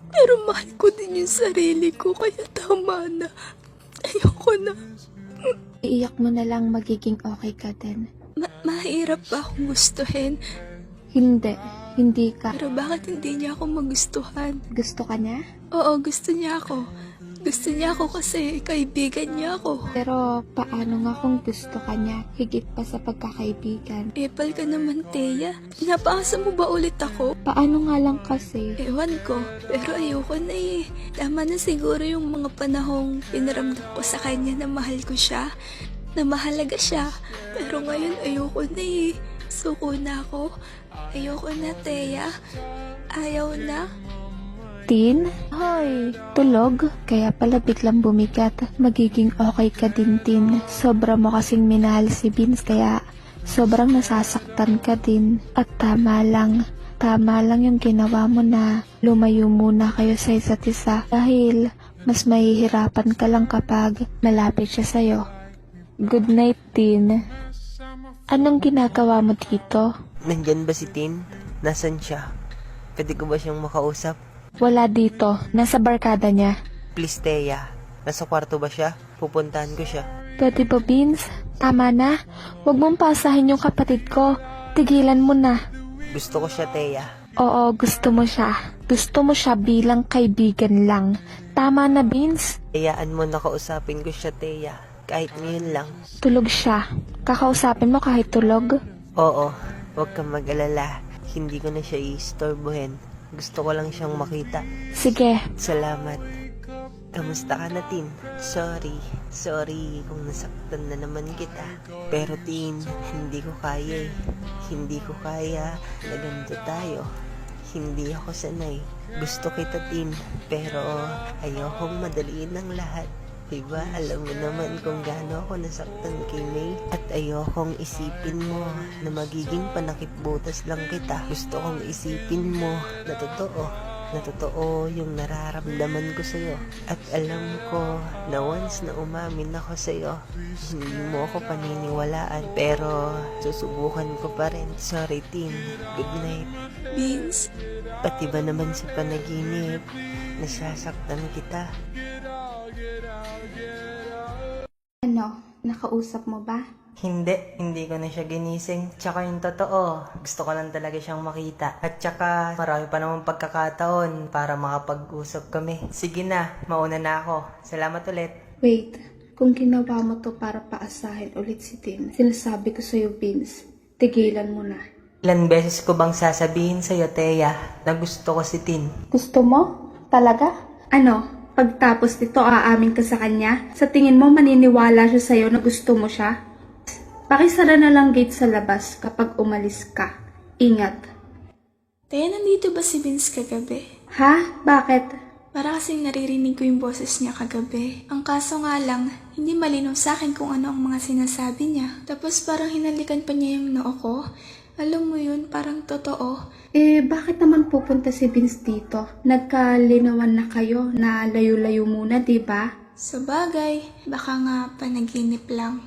Pero mahal ko din yung sarili ko, kaya tama na. Ayoko na. Iiyak mo na lang, magiging okay ka din. Mahirap ba akong gustuhin? Hindi ka. Pero bakit hindi niya ako magustuhan? Gusto ka niya? Oo, gusto niya ako. Gusto niya ako kasi kaibigan niya ako. Pero paano nga kung gusto ka niya, higit pa sa pagkakaibigan? Epal ka naman, Teya. Pinapaasa mo ba ulit ako? Paano nga lang kasi? Ewan ko, pero ayoko na eh. Tama na siguro yung mga panahong pinaramdam ko sa kanya na mahal ko siya, na mahalaga siya. Pero ngayon ayoko na eh. Suko na ako. Ayoko na, Teya. Ayaw na. Tin? Hoy, tulog? Kaya pala biglang bumigat. Magiging okay ka din, Tin. Sobra mo kasing minahal si Vince, kaya sobrang nasasaktan ka din. At tama lang yung ginawa mo na lumayo muna kayo sa isa't isa. Dahil mas mahihirapan ka lang kapag malapit siya sa'yo. Good night, Tin. Anong ginagawa mo dito? Nandyan ba si Tin? Nasaan siya? Pwede ko ba siyang makausap? Wala dito. Nasa barkada niya. Please, Teya. Nasa kwarto ba siya? Pupuntahan ko siya. Pwede ba, Vince? Tama na. Huwag mong pasahin yung kapatid ko. Tigilan mo na. Gusto ko siya, Teya. Oo, gusto mo siya. Gusto mo siya bilang kaibigan lang. Tama na, Vince. Hayaan mo na kausapin ko siya, Teya. Kahit ngayon lang. Tulog siya. Kakausapin mo kahit tulog? Oo, huwag kang mag-alala. Hindi ko na siya i-istorbohin. Gusto ko lang siyang makita. Sige. Salamat. Kamusta ka na, Tin? Sorry kung nasaktan na naman kita. Pero, Tin, hindi ko kaya eh. Hindi ko kaya na ganito tayo. Hindi ako sanay. Gusto kita, Tin. Pero ayokong madaliin ang lahat. Diba, alam mo naman kung gaano ako nasaktan kay May. At ayokong isipin mo na magiging panakipbutas lang kita. Gusto kong isipin mo na totoo yung nararamdaman ko sa'yo. At alam ko na once na umamin ako sa'yo, hindi mo ako paniniwalaan. Pero susubukan ko pa rin. Sorry, Tin. Good night. Vince, Pati ba naman sa panaginip, nasasaktan kita? Ano? Nakausap mo ba? Hindi ko na siya ginising. Tsaka yung totoo, gusto ko lang talaga siyang makita. At tsaka, marami pa naman pagkakataon para makapag-usap kami. Sige na, mauna na ako. Salamat ulit. Wait, kung ginawa mo to para paasahin ulit si Tin, sinasabi ko sa'yo, Vince, tigilan mo na. Ilan beses ko bang sasabihin sa'yo, Teya, na gusto ko si Tin? Gusto mo? Talaga? Ano? Pagtapos nito, aamin ka sa kanya? Sa tingin mo, maniniwala siya sa'yo na gusto mo siya? Pakisara na lang gate sa labas kapag umalis ka. Ingat. Teya, nandito ba si Vince kagabi? Ha? Bakit? Para kasing naririnig ko yung boses niya kagabi. Ang kaso nga lang, hindi malinaw sa akin kung ano ang mga sinasabi niya. Tapos parang hinalikan pa niya yung noo ko. Alam mo yun, parang totoo. Bakit naman pupunta si Vince dito? Nagkalinawan na kayo na layo-layo muna, di ba? Sa bagay, baka nga panaginip lang.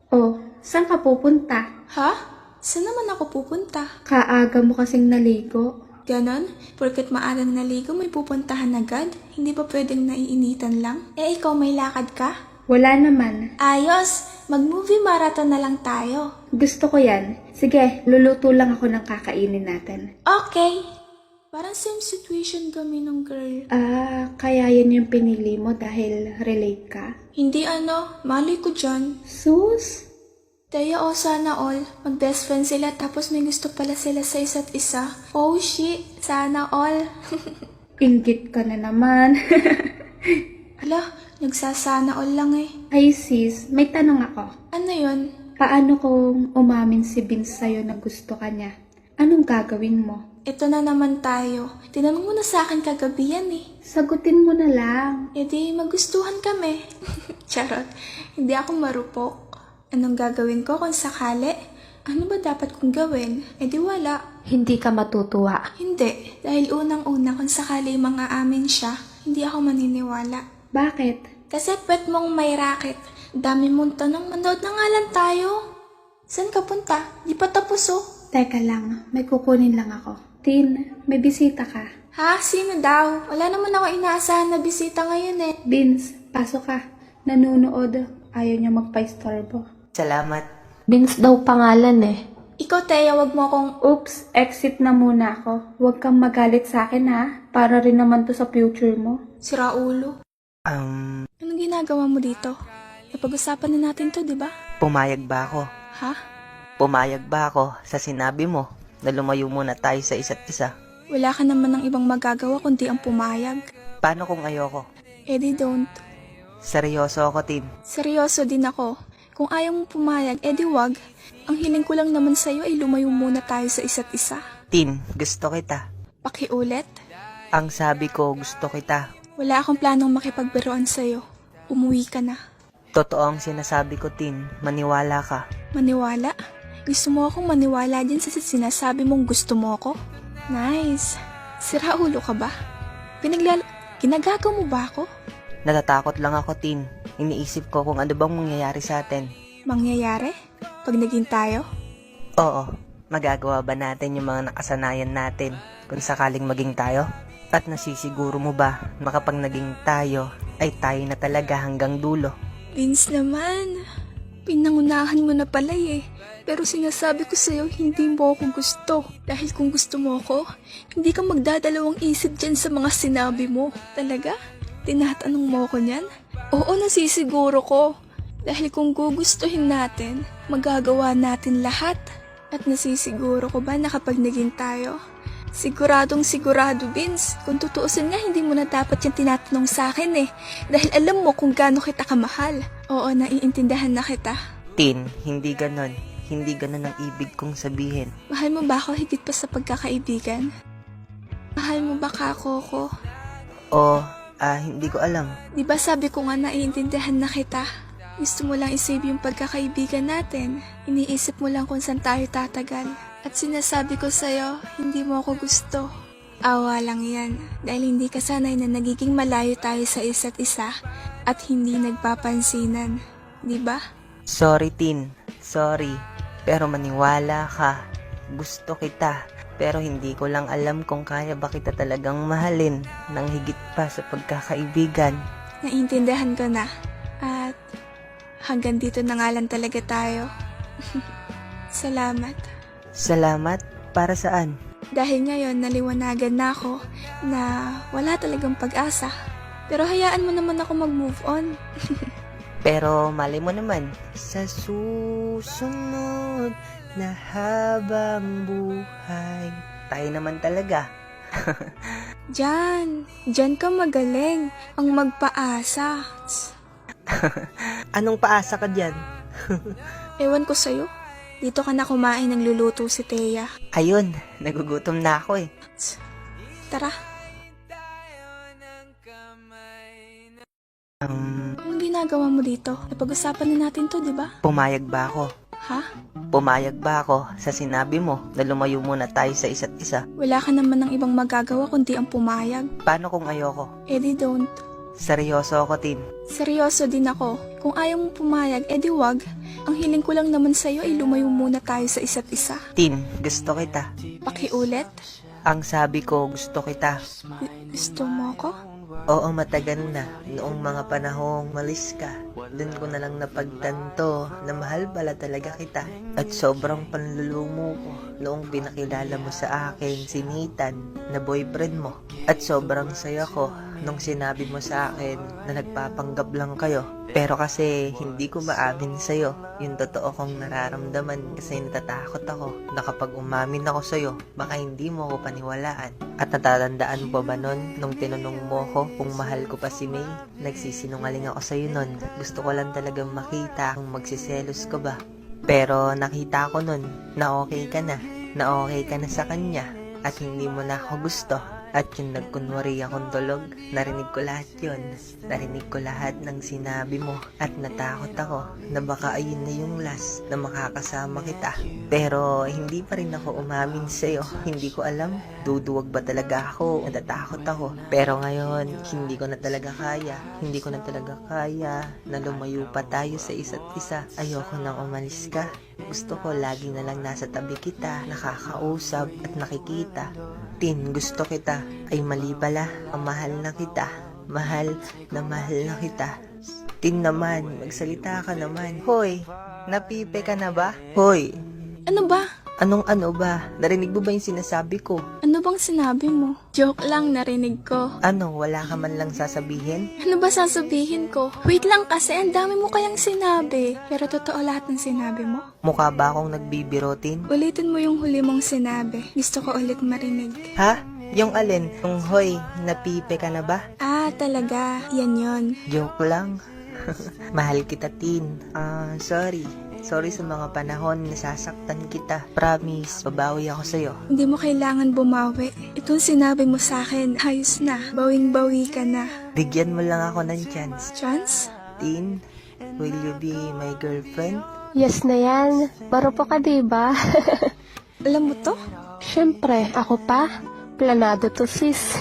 Oh, saan ka pupunta? Ha? Saan naman ako pupunta? Kaaga mo kasing naligo. Ganon? Porket maaga na naligo, may pupuntahan agad? Hindi ba pwedeng naiinitan lang? Ikaw may lakad ka? Wala naman. Ayos! Mag-movie marathon na lang tayo. Gusto ko yan. Sige, luluto lang ako ng kakainin natin. Okay! Parang same situation kami nung girl. Kaya yun yung pinili mo dahil relate ka? Hindi mali ko dyan. Sus? Teya, sana all. Mag-best friend sila tapos may gusto pala sila sa isa't isa. Oh shit, sana all. Inggit ka na naman. Hala, nagsasana all lang eh. Ay sis, may tanong ako. Ano yun? Paano kung umamin si Vince sa'yo na gusto ka niya? Anong gagawin mo? Ito na naman tayo. Tinanong mo na sa akin kagabi yan eh. Sagutin mo na lang. E di magustuhan kami. Charot, hindi ako marupok. Anong gagawin ko kung sakali? Ano ba dapat kong gawin? E di wala. Hindi ka matutuwa. Hindi, dahil unang-una kung sakali mga amin siya, hindi ako maniniwala. Bakit? Kasi pwet mong may racket. Dami mong tanong, manood na nga lang tayo. Saan ka punta? Di pa tapos oh. Teka lang, may kukunin lang ako. Tin, may bisita ka. Ha? Sino daw? Wala naman ako inaasahan na bisita ngayon eh. Vince, pasok ka. Nanunood. Ayaw niya magpa-istorbo. Salamat. Vince daw pangalan eh. Ikaw, Teya, wag mo akong... Oops, exit na muna ako. Huwag kang magalit sa akin ha. Para rin naman to sa future mo. Sira ulo. Anong ginagawa mo dito? Napag-usapan na natin to, di ba? Pumayag ba ako? Ha? Pumayag ba ako sa sinabi mo na lumayo muna tayo sa isa't isa? Wala ka naman ng ibang magagawa kundi ang pumayag. Paano kung ayoko? Eh di don't. Seryoso ako, Tin. Seryoso din ako. Kung ayaw mong pumayag, eh di wag. Ang hiling ko lang naman sa'yo ay lumayo muna tayo sa isa't isa. Tin, gusto kita. Pakiulit. Ang sabi ko, gusto kita. Wala akong planong makipagbiruan sa'yo. Umuwi ka na. Totoo ang sinasabi ko, Tin. Maniwala ka. Maniwala? Gusto mo akong maniwala din sa sinasabi mong gusto mo ako? Nice. Sira ulo ka ba? Ginagago mo ba ako? Natatakot lang ako, Tin. Iniisip ko kung ano bang mangyayari sa atin. Mangyayari? Pag naging tayo? Oo, magagawa ba natin yung mga nakasanayan natin kung sakaling maging tayo? At nasisiguro mo ba na kapag naging tayo, ay tayo na talaga hanggang dulo? Vince naman. Pinangunahan mo na pala eh. Pero sinasabi ko sa'yo, hindi mo ako gusto. Dahil kung gusto mo ako, hindi ka magdadalawang isip dyan sa mga sinabi mo. Talaga? Tinatanong mo ko niyan? Oo, nasisiguro ko. Dahil kung gugustuhin natin, magagawa natin lahat. At nasisiguro ko ba na kapag naging tayo? Siguradong sigurado, Vince. Kung tutuusin nga, hindi mo na dapat yung tinatanong sa akin eh. Dahil alam mo kung gaano kita kamahal. Oo, naiintindihan na kita. Tin, hindi ganon. Hindi ganon ang ibig kong sabihin. Mahal mo ba ako higit pa sa pagkakaibigan? Mahal mo ba kako ko? Hindi ko alam. Di ba sabi ko nga naiintindihan na kita? Gusto mo lang isave yung pagkakaibigan natin. Iniisip mo lang kung saan tayo tatagal. At sinasabi ko sa'yo, hindi mo ako gusto. Awa lang yan. Dahil hindi ka sanay na nagiging malayo tayo sa isa't isa at hindi nagpapansinan. Di ba? Sorry, Tin. Sorry. Pero maniwala ka. Gusto kita. Pero hindi ko lang alam kung kaya ba kita talagang mahalin ng higit pa sa pagkakaibigan. Naiintindihan ko na. At hanggang dito na nga lang talaga tayo. Salamat. Salamat? Para saan? Dahil ngayon naliwanagan na ako na wala talagang pag-asa. Pero hayaan mo naman ako mag-move on. Pero mali mo naman, sa susunod na habang buhay, tayo naman talaga. Diyan ka magaling ang magpaasa. Anong paasa ka dyan? Ewan ko sa'yo. Dito ka na kumain ng luluto si Teya. Ayun, nagugutom na ako eh. Tara. Anong ginagawa mo dito? Napag-usapan na natin to, di ba? Pumayag ba ako? Ha? Pumayag ba ako sa sinabi mo na lumayo muna tayo sa isa't isa? Wala ka naman ng ibang magagawa kundi ang pumayag. Paano kung ayoko? Eh di don't. Seryoso ako, Tin. Seryoso din ako. Kung ayaw mong pumayag, eh di wag. Ang hiling ko lang naman sa'yo ay lumayo muna tayo sa isa't isa. Tin, gusto kita. Pakiulit. Ang sabi ko, gusto kita. Gusto mo ko? Oo, matagal na. Noong mga panahong malis ka, dun ko na lang napagtanto na mahal pala talaga kita. At sobrang panlulumo ko noong pinakilala mo sa akin si Nathan na boyfriend mo. At sobrang saya ko nung sinabi mo sa akin na nagpapanggap lang kayo. Pero kasi hindi ko maamin sa'yo yung totoo kong nararamdaman kasi natatakot ako na kapag umamin ako sa'yo, baka hindi mo ako paniwalaan. At natatandaan mo ba nun nung tinanong mo ko kung mahal ko pa si May? Nagsisinungaling ako sa'yo nun. Gusto ko lang talagang makita kung magsiselos ka ba. Pero nakita ko nun na okay ka na sa kanya at hindi mo na ako gusto. At yung nagkunwari akong tulog, narinig ko lahat yun. Narinig ko lahat ng sinabi mo. At natakot ako na baka ayun na yung last na makakasama kita. Pero hindi pa rin ako umamin sa'yo. Hindi ko alam, duduwag ba talaga ako? Natatakot ako. Pero ngayon, hindi ko na talaga kaya. Hindi ko na talaga kaya na lumayo pa tayo sa isa't isa. Ayoko nang umalis ka. Gusto ko lagi na lang nasa tabi kita, nakakausap at nakikita. Tin, gusto kita. Ay mali pala, ang mahal na kita. Mahal na kita. Tin naman, magsalita ka naman. Hoy, napipe ka na ba? Hoy, Ano ba? anong ano ba? Narinig mo ba yung sinasabi ko? Ano bang sinabi mo? Joke lang, narinig ko. Ano, wala ka man lang sasabihin? Ano ba sasabihin ko? Wait lang kasi, ang dami mo kayang sinabi. Pero totoo lahat ng sinabi mo? Mukha ba akong nagbibiro, Tin? Ulitin mo yung huli mong sinabi. Gusto ko ulit marinig. Ha? Yung alin? Yung hoy, napipe ka na ba? Ah, talaga. Yan yon. Joke lang. Mahal kita, Tin. Sorry. Sorry sa mga panahon na sasaktan kita. Promise, babawi ako sa'yo. Hindi mo kailangan bumawi. Itong sinabi mo sa akin, ayos na. Bawing-bawi ka na. Bigyan mo lang ako ng chance. Chance? Tin, will you be my girlfriend? Yes na yan. Marupo ka, diba? Alam mo to? Siyempre, ako pa. Planado to, sis.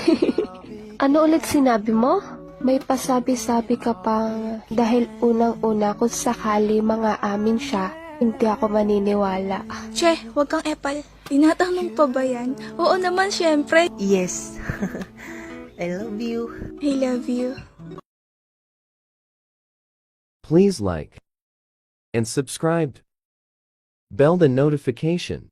Ano ulit sinabi mo? May pasabi-sabi ka pang dahil unang-una kung sakali mga amin siya, hindi ako maniniwala. Che, wag kang epal. Tinatanong pa ba yan? Oo naman, syempre. Yes. I love you. I love you. Please like and subscribe. Bell the notification.